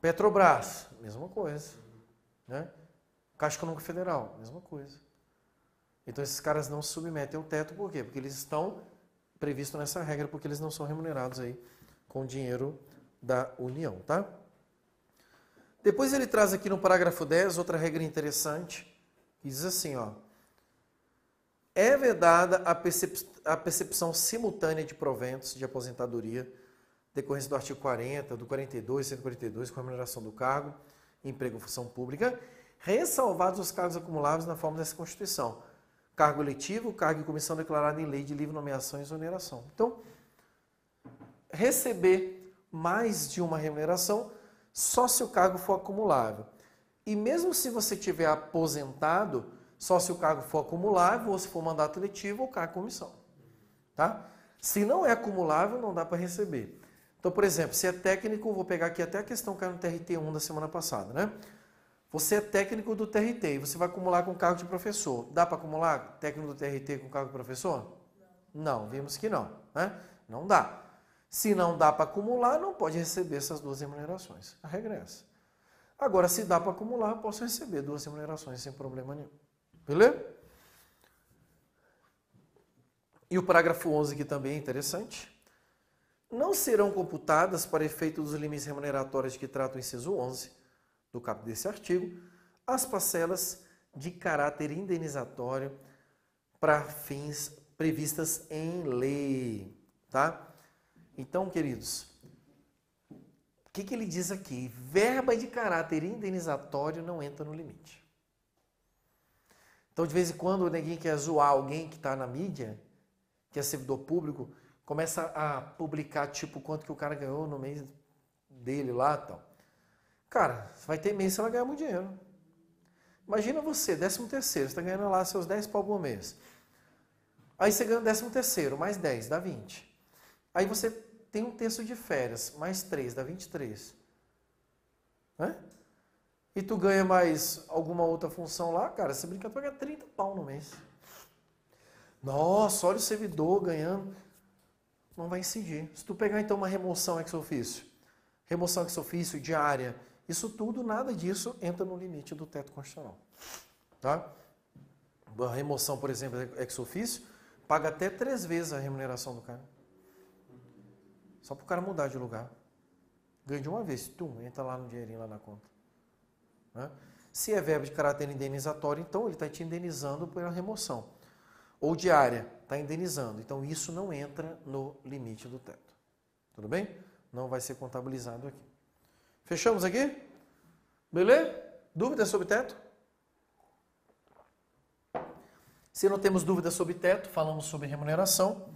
Petrobras, mesma coisa. Né? Caixa Econômica Federal, mesma coisa. Então, esses caras não se submetem ao teto, por quê? Porque eles estão previstos nessa regra, porque eles não são remunerados aí com dinheiro da União, tá? Depois ele traz aqui no parágrafo 10 outra regra interessante, que diz assim, ó: é vedada a percepção simultânea de proventos de aposentadoria, decorrência do artigo 40, do 42, 142, com remuneração do cargo, emprego ou função pública, ressalvados os cargos acumuláveis na forma dessa Constituição. Cargo eletivo, cargo e comissão declarada em lei de livre nomeação e exoneração. Então, receber mais de uma remuneração só se o cargo for acumulável. E mesmo se você tiver aposentado, só se o cargo for acumulável, ou se for mandato eletivo, ou cargo comissão. Tá? Se não é acumulável, não dá para receber. Então, por exemplo, se é técnico, vou pegar aqui até a questão que caiu no TRT1 da semana passada, né? Você é técnico do TRT e você vai acumular com cargo de professor. Dá para acumular técnico do TRT com cargo de professor? Não, vimos que não, né? Não dá. Se não dá para acumular, não pode receber essas duas remunerações. A regra é essa. Agora, se dá para acumular, eu posso receber duas remunerações sem problema nenhum. Beleza? E o parágrafo 11 aqui também é interessante. Não serão computadas para efeito dos limites remuneratórios de que trata o inciso 11 do caput desse artigo, as parcelas de caráter indenizatório para fins previstas em lei, tá? Então, queridos, o que ele diz aqui? Verba de caráter indenizatório não entra no limite. Então, de vez em quando, o neguinho quer zoar alguém que está na mídia, que é servidor público, começa a publicar, tipo, quanto que o cara ganhou no mês dele lá e tal. Cara, vai ter mês que você vai ganhar muito dinheiro. Imagina você, 13º, você está ganhando lá seus 10 pau por mês. Aí você ganha 13º, mais 10, dá 20. Aí você tem um terço de férias, mais 3, dá 23. Né? e tu ganha mais alguma outra função lá, cara, você brinca, tu vai ganhar 30 pau no mês. Nossa, olha o servidor ganhando. Não vai incidir. Se tu pegar então uma remoção ex officio diária, isso tudo, nada disso entra no limite do teto constitucional. Tá? A remoção, por exemplo, ex officio, paga até 3 vezes a remuneração do cara. Só para o cara mudar de lugar. Ganha de uma vez, entra lá no dinheirinho lá na conta. Né? Se é verbo de caráter indenizatório, então ele está te indenizando pela remoção. Ou diária, está indenizando. Então isso não entra no limite do teto. Tudo bem? Não vai ser contabilizado aqui. Fechamos aqui? Beleza? Dúvidas sobre teto? Se não temos dúvidas sobre teto, falamos sobre remuneração.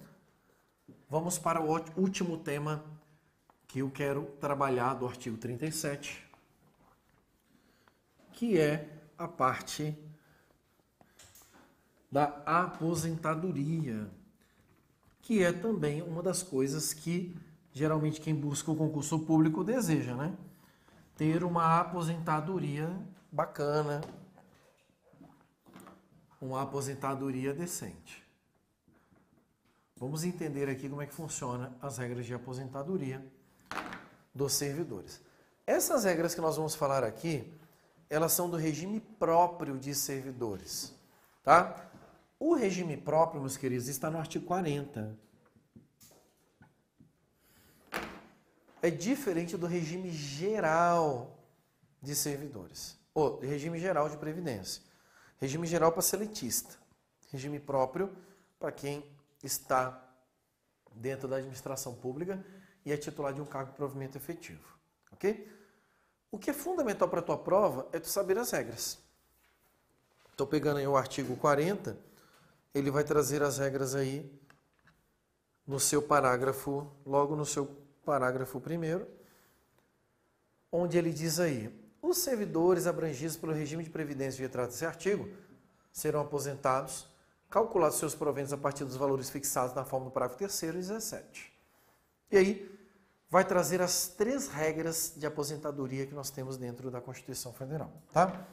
Vamos para o último tema que eu quero trabalhar do artigo 37, que é a parte da aposentadoria, que é também uma das coisas que geralmente quem busca o concurso público deseja, né? Ter uma aposentadoria bacana, uma aposentadoria decente. Vamos entender aqui como é que funciona as regras de aposentadoria dos servidores. Essas regras que nós vamos falar aqui, elas são do regime próprio de servidores, tá? O regime próprio, meus queridos, está no artigo 40. É diferente do regime geral de servidores, ou regime geral de previdência. Regime geral para seletista. Regime próprio para quem está dentro da administração pública e é titular de um cargo de provimento efetivo. Ok? O que é fundamental para a tua prova é tu saber as regras. Estou pegando aí o artigo 40, ele vai trazer as regras aí no seu parágrafo, logo no seu parágrafo 1º, onde ele diz aí: os servidores abrangidos pelo regime de previdência que trata desse artigo serão aposentados, calculados seus proventos a partir dos valores fixados na forma do parágrafo 3º e 17. E aí vai trazer as 3 regras de aposentadoria que nós temos dentro da Constituição Federal, tá?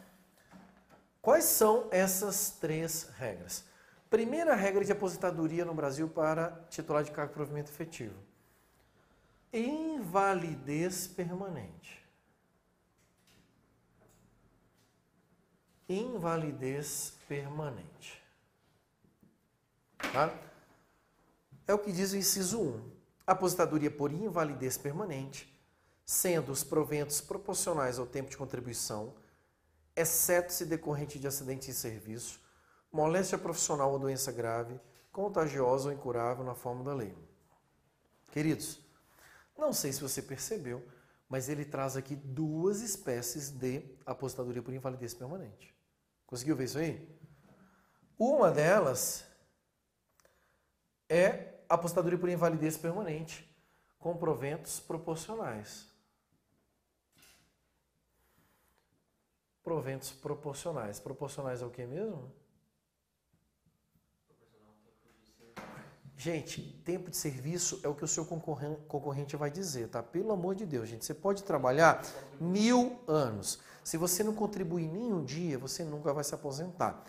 Quais são essas 3 regras? Primeira regra de aposentadoria no Brasil para titular de cargo de provimento efetivo: invalidez permanente. Invalidez permanente. Tá? É o que diz o inciso 1. Aposentadoria por invalidez permanente, sendo os proventos proporcionais ao tempo de contribuição, exceto se decorrente de acidente em serviço, moléstia profissional ou doença grave, contagiosa ou incurável na forma da lei. Queridos, não sei se você percebeu, mas ele traz aqui 2 espécies de aposentadoria por invalidez permanente. Conseguiu ver isso aí? Uma delas é aposentadoria por invalidez permanente, com proventos proporcionais. Proventos proporcionais. Proporcionais ao que mesmo? Gente, tempo de serviço é o que o seu concorrente vai dizer, tá? Pelo amor de Deus, gente. Você pode trabalhar 1000 anos. Se você não contribuir nenhum dia, você nunca vai se aposentar.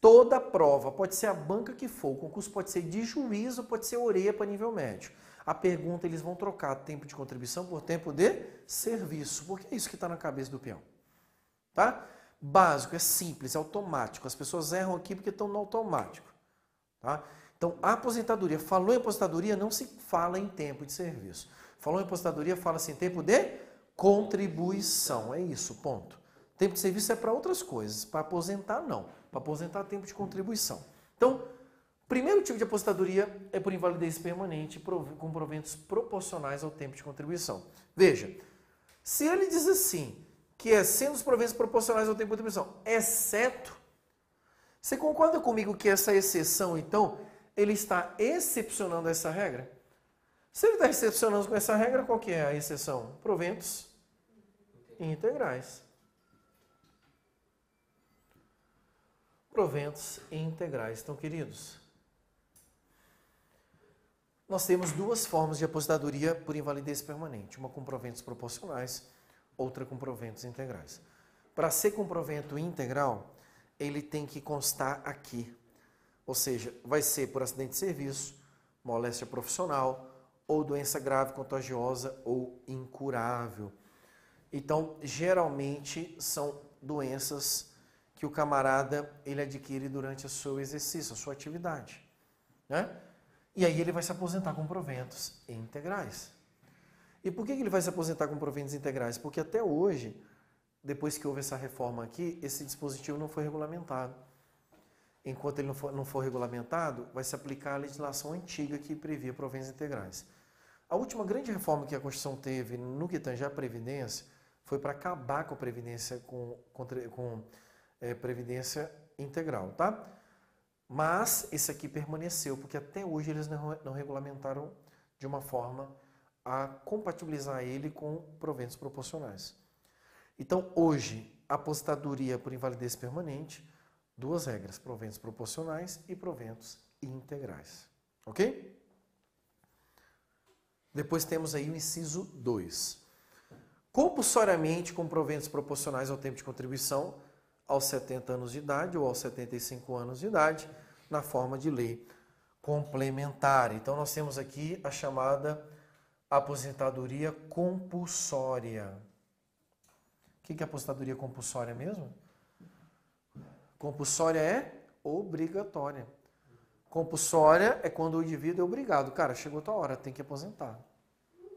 Toda prova, pode ser a banca que for, o concurso pode ser de juízo, pode ser orelha para nível médio. A pergunta, eles vão trocar tempo de contribuição por tempo de serviço, porque é isso que está na cabeça do peão. Tá? Básico, é simples, é automático. As pessoas erram aqui porque estão no automático. Tá? Então, a aposentadoria, falou em aposentadoria, não se fala em tempo de serviço. Falou em aposentadoria, fala-se em tempo de contribuição. É isso, ponto. Tempo de serviço é para outras coisas, para aposentar não. Para aposentar, tempo de contribuição. Então, primeiro tipo de aposentadoria é por invalidez permanente, com proventos proporcionais ao tempo de contribuição. Veja, se ele diz assim, que é sendo os proventos proporcionais ao tempo de contribuição, exceto, você concorda comigo que essa exceção, então, ele está excepcionando essa regra? Se ele está excepcionando com essa regra, qual que é a exceção? Proventos integrais. Proventos integrais. Então, queridos, nós temos 2 formas de aposentadoria por invalidez permanente. Uma com proventos proporcionais, outra com proventos integrais. Para ser com provento integral, ele tem que constar aqui. Ou seja, vai ser por acidente de serviço, moléstia profissional, ou doença grave, contagiosa ou incurável. Então, geralmente, são doenças que o camarada ele adquire durante o seu exercício, a sua atividade. Né? E aí ele vai se aposentar com proventos integrais. E por que ele vai se aposentar com proventos integrais? Porque até hoje, depois que houve essa reforma aqui, esse dispositivo não foi regulamentado. Enquanto ele não for regulamentado, vai se aplicar a legislação antiga que previa proventos integrais. A última grande reforma que a Constituição teve no que tange à Previdência foi para acabar com a Previdência Previdência integral, tá? Mas esse aqui permaneceu, porque até hoje eles não regulamentaram de uma forma a compatibilizar ele com proventos proporcionais. Então, hoje, aposentadoria por invalidez permanente, duas regras, proventos proporcionais e proventos integrais. Ok? Depois temos aí o inciso 2. Compulsoriamente com proventos proporcionais ao tempo de contribuição aos 70 anos de idade ou aos 75 anos de idade, na forma de lei complementar. Então, nós temos aqui a chamada aposentadoria compulsória. O que é aposentadoria compulsória mesmo? Compulsória é obrigatória. Compulsória é quando o indivíduo é obrigado. Cara, chegou a tua hora, tem que aposentar.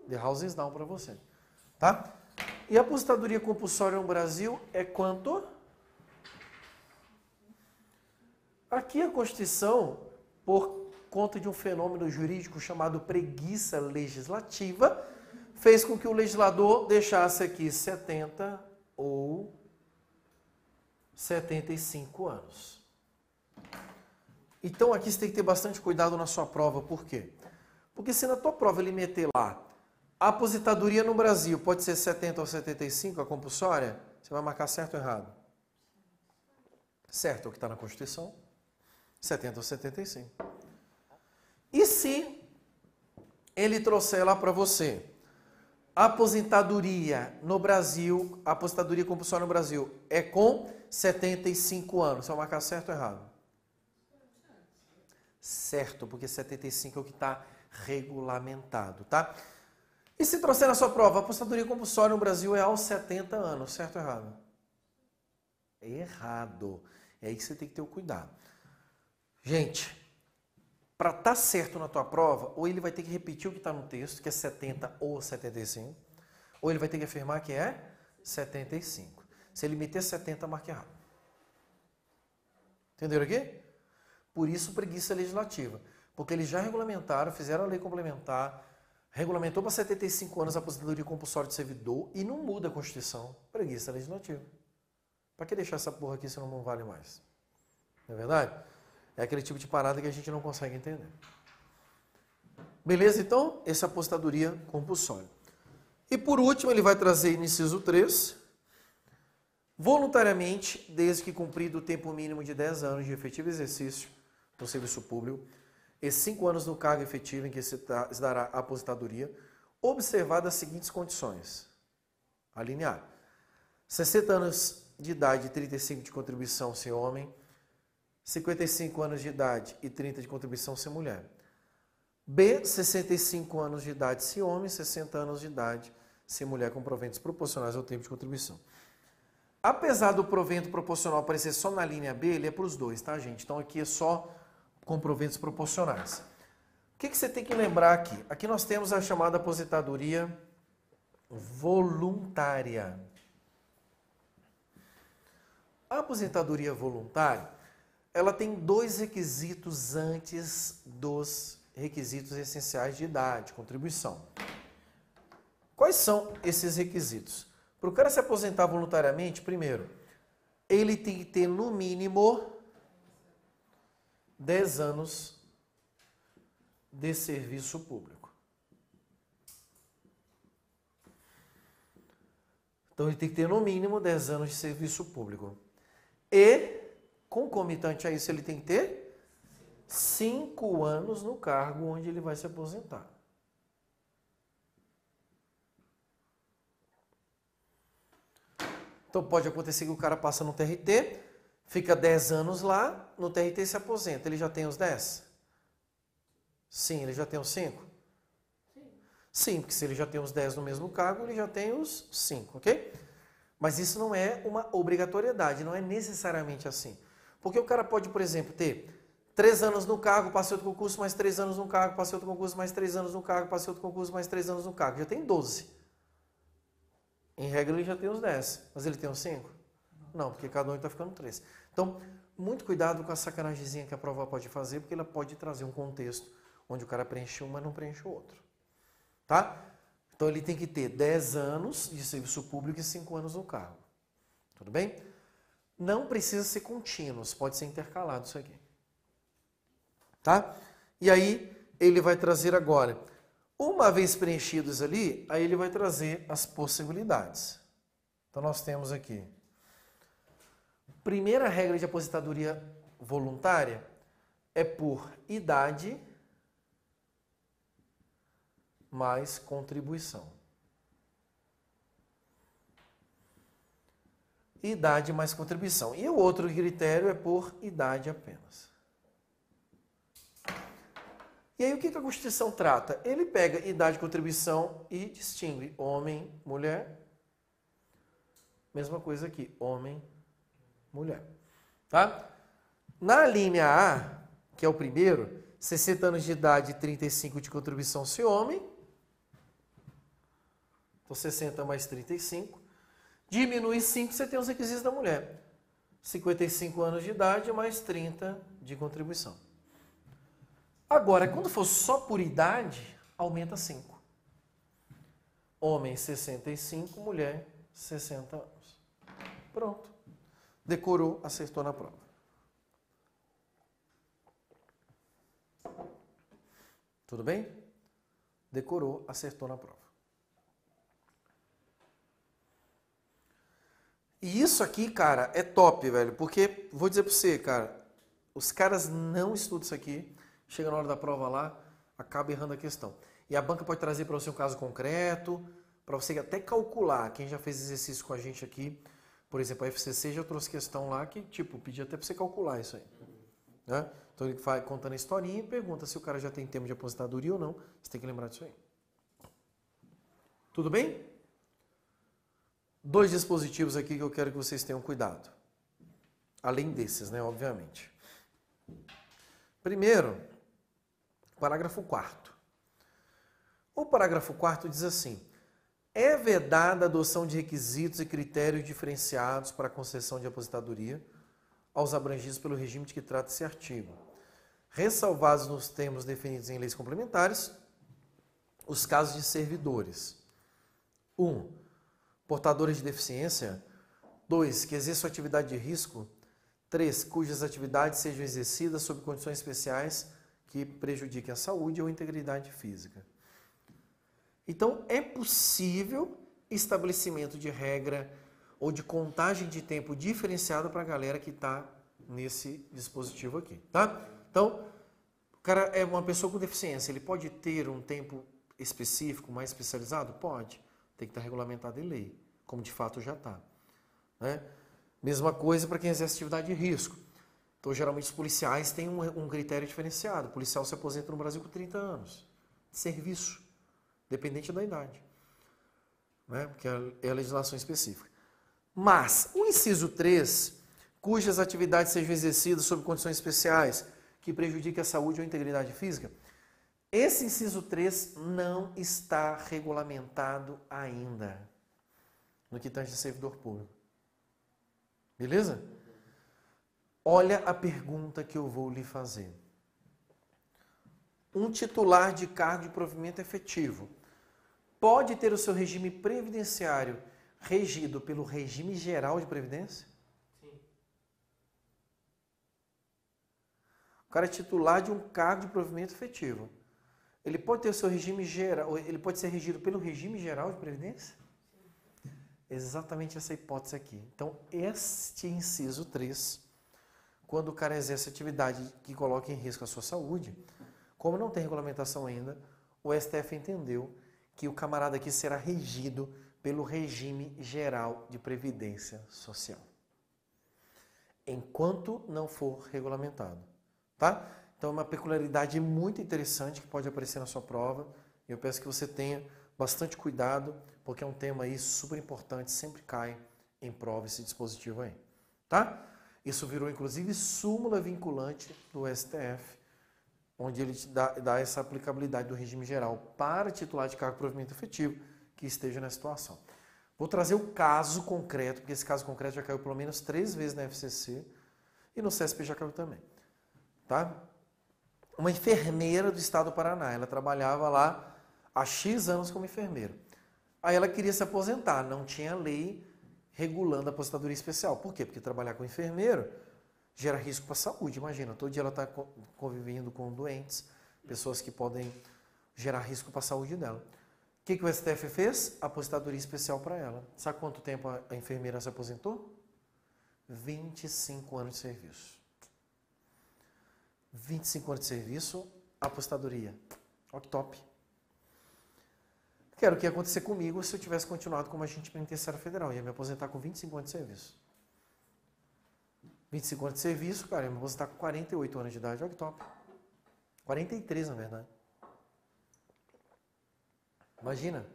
The house is down para você. Tá? E a aposentadoria compulsória no Brasil é quanto? Aqui a Constituição, por conta de um fenômeno jurídico chamado preguiça legislativa, fez com que o legislador deixasse aqui 70 ou 75 anos. Então aqui você tem que ter bastante cuidado na sua prova. Por quê? Porque se na tua prova ele meter lá, a aposentadoria no Brasil pode ser 70 ou 75, a compulsória, você vai marcar certo ou errado? Certo é o que está na Constituição, 70 ou 75. E se ele trouxer lá para você, a aposentadoria no Brasil, a aposentadoria compulsória no Brasil é com 75 anos, você vai marcar certo ou errado? Certo, porque 75 é o que está regulamentado, tá? E se trouxer na sua prova, a aposentadoria compulsória no Brasil é aos 70 anos, certo ou errado? Errado. É aí que você tem que ter o cuidado. Gente, para estar certo na tua prova, ou ele vai ter que repetir o que está no texto, que é 70 ou 75, ou ele vai ter que afirmar que é 75. Se ele meter 70, marque errado. Entenderam aqui? Por isso, preguiça legislativa. Porque eles já regulamentaram, fizeram a lei complementar, regulamentou para 75 anos a aposentadoria compulsória de servidor e não muda a Constituição. Preguiça legislativa. Para que deixar essa porra aqui se não vale mais? Não é verdade? É aquele tipo de parada que a gente não consegue entender. Beleza, então? Essa é a aposentadoria compulsória. E por último, ele vai trazer no inciso 3, voluntariamente, desde que cumprido o tempo mínimo de 10 anos de efetivo exercício no serviço público, e 5 anos no cargo efetivo em que se dará a aposentadoria, observadas as seguintes condições. Alinear. 60 anos de idade e 35 de contribuição se homem, 55 anos de idade e 30 de contribuição se mulher. B, 65 anos de idade se homem, 60 anos de idade se mulher com proventos proporcionais ao tempo de contribuição. Apesar do provento proporcional aparecer só na linha B, ele é para os dois, tá, gente? Então aqui é só com proventos proporcionais. O que você tem que lembrar aqui? Aqui nós temos a chamada aposentadoria voluntária. A aposentadoria voluntária, ela tem dois requisitos antes dos requisitos essenciais de idade, contribuição. Quais são esses requisitos? Para o cara se aposentar voluntariamente, primeiro, ele tem que ter no mínimo 10 anos de serviço público. Então ele tem que ter no mínimo 10 anos de serviço público. E, concomitante a isso, ele tem que ter 5 anos no cargo onde ele vai se aposentar. Então pode acontecer que o cara passa no TRT, fica 10 anos lá, no TRT se aposenta. Ele já tem os 10? Sim, ele já tem os 5? Sim, porque se ele já tem os 10 no mesmo cargo, ele já tem os 5, ok? Mas isso não é uma obrigatoriedade, não é necessariamente assim. Porque o cara pode, por exemplo, ter 3 anos no cargo, passei outro concurso, mais 3 anos no cargo, passei outro concurso, mais 3 anos no cargo, passei outro concurso, mais 3 anos no cargo. Já tem 12. Em regra, ele já tem os 10. Mas ele tem os 5? Não, porque cada um está ficando 3. Então, muito cuidado com a sacanagemzinha que a prova pode fazer, porque ela pode trazer um contexto onde o cara preenche um, mas não preenche o outro. Tá? Então, ele tem que ter 10 anos de serviço público e 5 anos no cargo. Tudo bem? Não precisa ser contínuos, pode ser intercalado isso aqui. Tá? E aí, ele vai trazer agora, uma vez preenchidos ali, aí ele vai trazer as possibilidades. Então, nós temos aqui, primeira regra de aposentadoria voluntária é por idade mais contribuição. Idade mais contribuição. E o outro critério é por idade apenas. E aí o que a Constituição trata? Ele pega idade, contribuição e distingue homem, mulher. Mesma coisa aqui, homem, mulher. Tá? Na linha A, que é o primeiro, 60 anos de idade e 35 de contribuição se homem. Então 60 mais 35. Diminui 5, você tem os requisitos da mulher. 55 anos de idade mais 30 de contribuição. Agora, quando for só por idade, aumenta 5. Homem 65, mulher 60 anos. Pronto. Decorou, acertou na prova. Tudo bem? Decorou, acertou na prova. E isso aqui, cara, é top, velho. Porque, vou dizer pra você, cara, os caras não estudam isso aqui. Chega na hora da prova lá, acaba errando a questão. E a banca pode trazer para você um caso concreto, para você até calcular. Quem já fez exercício com a gente aqui, por exemplo, a FCC já trouxe questão lá que, tipo, pedia até para você calcular isso aí. Né? Então ele vai contando a historinha e pergunta se o cara já tem termo de aposentadoria ou não. Você tem que lembrar disso aí. Tudo bem? 2 dispositivos aqui que eu quero que vocês tenham cuidado. Além desses, né, obviamente. Primeiro, parágrafo 4º. O parágrafo 4º diz assim: é vedada a adoção de requisitos e critérios diferenciados para a concessão de aposentadoria aos abrangidos pelo regime de que trata esse artigo, ressalvados nos termos definidos em leis complementares, os casos de servidores. 1. Portadores de deficiência. 2. Que exerçam atividade de risco. 3. Cujas atividades sejam exercidas sob condições especiais que prejudiquem a saúde ou a integridade física. Então, é possível estabelecimento de regra ou de contagem de tempo diferenciada para a galera que está nesse dispositivo aqui, tá? Então, o cara é uma pessoa com deficiência, ele pode ter um tempo específico, mais especializado? Pode. Tem que estar regulamentado em lei, como de fato já está. Né? Mesma coisa para quem exerce atividade de risco. Então, geralmente, os policiais têm um critério diferenciado. O policial se aposenta no Brasil com 30 anos de serviço, dependente da idade. Né? Porque é a legislação específica. Mas, o inciso 3, cujas atividades sejam exercidas sob condições especiais que prejudiquem a saúde ou a integridade física, esse inciso 3 não está regulamentado ainda no que tange a servidor público. Beleza? Olha a pergunta que eu vou lhe fazer. Um titular de cargo de provimento efetivo pode ter o seu regime previdenciário regido pelo regime geral de previdência? Sim. O cara é titular de um cargo de provimento efetivo. Ele pode ter o seu regime geral, ele pode ser regido pelo regime geral de previdência? Sim. Exatamente essa hipótese aqui. Então, este inciso 3, quando o cara exerce atividade que coloca em risco a sua saúde, como não tem regulamentação ainda, o STF entendeu que o camarada aqui será regido pelo regime geral de previdência social, enquanto não for regulamentado, tá? Então é uma peculiaridade muito interessante que pode aparecer na sua prova, e eu peço que você tenha bastante cuidado, porque é um tema aí super importante, sempre cai em prova esse dispositivo aí, tá? Isso virou inclusive súmula vinculante do STF, onde ele te dá essa aplicabilidade do regime geral para titular de cargo de provimento efetivo que esteja na situação. Vou trazer o caso concreto, porque esse caso concreto já caiu pelo menos 3 vezes na FCC e no CSP já caiu também, tá? Uma enfermeira do estado do Paraná, ela trabalhava lá há X anos como enfermeira. Aí ela queria se aposentar, não tinha lei regulando a aposentadoria especial. Por quê? Porque trabalhar com enfermeiro gera risco para a saúde. Imagina, todo dia ela está convivendo com doentes, pessoas que podem gerar risco para a saúde dela. O que o STF fez? Aposentadoria especial para ela. Sabe quanto tempo a enfermeira se aposentou? 25 anos de serviço. 25 anos de serviço, aposentadoria. Olha que top. Quero o que ia acontecer comigo se eu tivesse continuado como agente penitenciário federal. Eu ia me aposentar com 25 anos de serviço. 25 anos de serviço, cara, eu ia me aposentar com 48 anos de idade. Olha que top. 43, na verdade. Imagina.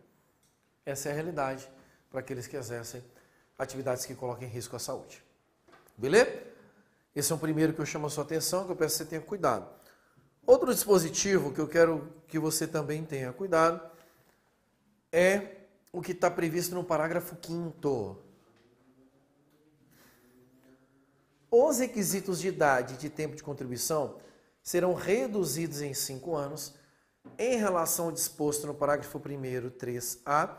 Essa é a realidade para aqueles que exercem atividades que colocam em risco a saúde. Beleza? Esse é o primeiro que eu chamo a sua atenção, que eu peço que você tenha cuidado. Outro dispositivo que eu quero que você também tenha cuidado é o que está previsto no parágrafo 5º. Os requisitos de idade e de tempo de contribuição serão reduzidos em 5 anos em relação ao disposto no parágrafo 1º, 3A,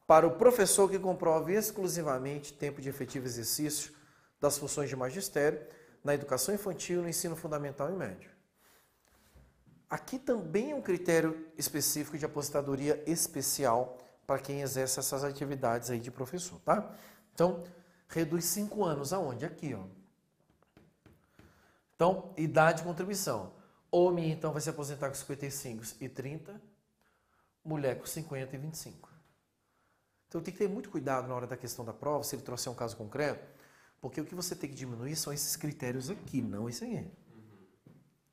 para o professor que comprove exclusivamente tempo de efetivo exercício das funções de magistério na educação infantil, no ensino fundamental e médio. Aqui também é um critério específico de aposentadoria especial para quem exerce essas atividades aí de professor, tá? Então, reduz 5 anos aonde? Aqui, ó. Então, idade de contribuição. Homem, então, vai se aposentar com 55 e 30, mulher com 50 e 25. Então, tem que ter muito cuidado na hora da questão da prova, se ele trouxer um caso concreto, porque o que você tem que diminuir são esses critérios aqui, não esse aí.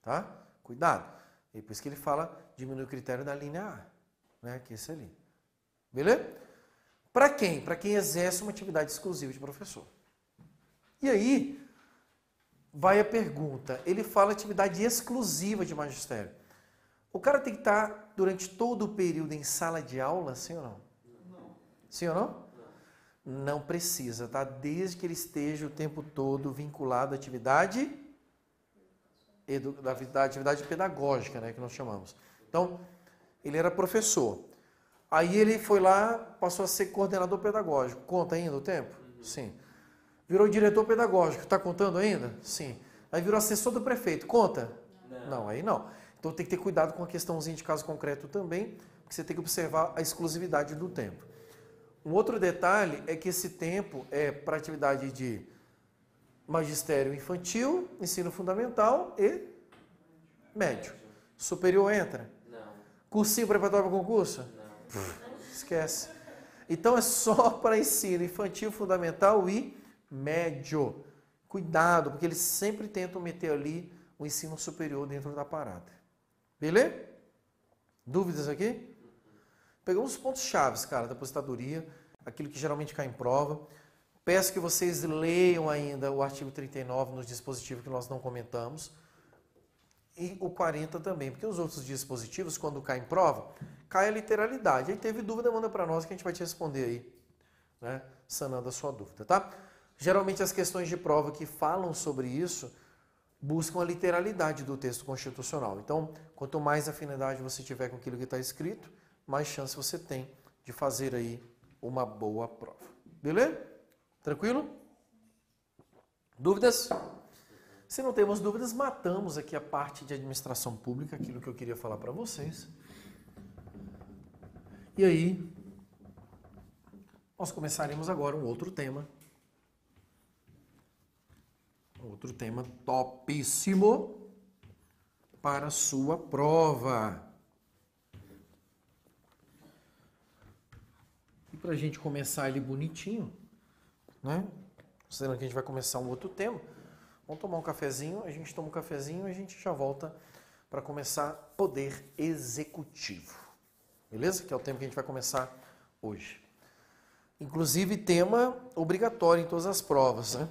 Tá? Cuidado. E por isso que ele fala, diminui o critério da linha A, né? Que é esse ali. Beleza? Para quem? Para quem exerce uma atividade exclusiva de professor. E aí, vai a pergunta. Ele fala atividade exclusiva de magistério. O cara tem que estar durante todo o período em sala de aula, sim ou não? Não. Sim ou não? Não precisa, tá? Desde que ele esteja o tempo todo vinculado à atividade pedagógica, né, que nós chamamos. Então, ele era professor. Aí ele foi lá, passou a ser coordenador pedagógico. Conta ainda o tempo? Sim. Virou diretor pedagógico. Está contando ainda? Sim. Aí virou assessor do prefeito. Conta? Não, aí não. Então tem que ter cuidado com a questãozinha de caso concreto também, porque você tem que observar a exclusividade do tempo. Um outro detalhe é que esse tempo é para atividade de magistério infantil, ensino fundamental e médio. Superior entra? Não. Cursinho preparatório para concurso? Não. Esquece. Então é só para ensino infantil, fundamental e médio. Cuidado, porque eles sempre tentam meter ali o ensino superior dentro da parada. Beleza? Dúvidas aqui? Pegamos os pontos chaves, cara, da aposentadoria, aquilo que geralmente cai em prova. Peço que vocês leiam ainda o artigo 39 nos dispositivos que nós não comentamos. E o 40 também, porque os outros dispositivos, quando cai em prova, cai a literalidade. Aí teve dúvida, manda para nós que a gente vai te responder aí, né? Sanando a sua dúvida, tá? Geralmente as questões de prova que falam sobre isso buscam a literalidade do texto constitucional. Então, quanto mais afinidade você tiver com aquilo que está escrito, mais chance você tem de fazer aí uma boa prova. Beleza? Tranquilo? Dúvidas? Se não temos dúvidas, matamos aqui a parte de administração pública, aquilo que eu queria falar para vocês. E aí, nós começaremos agora um outro tema. Outro tema topíssimo para a sua prova. E para a gente começar ele bonitinho, né? Considerando que a gente vai começar um outro tema, vamos tomar um cafezinho, a gente toma um cafezinho e a gente já volta para começar poder executivo. Beleza? Que é o tema que a gente vai começar hoje. Inclusive tema obrigatório em todas as provas, né?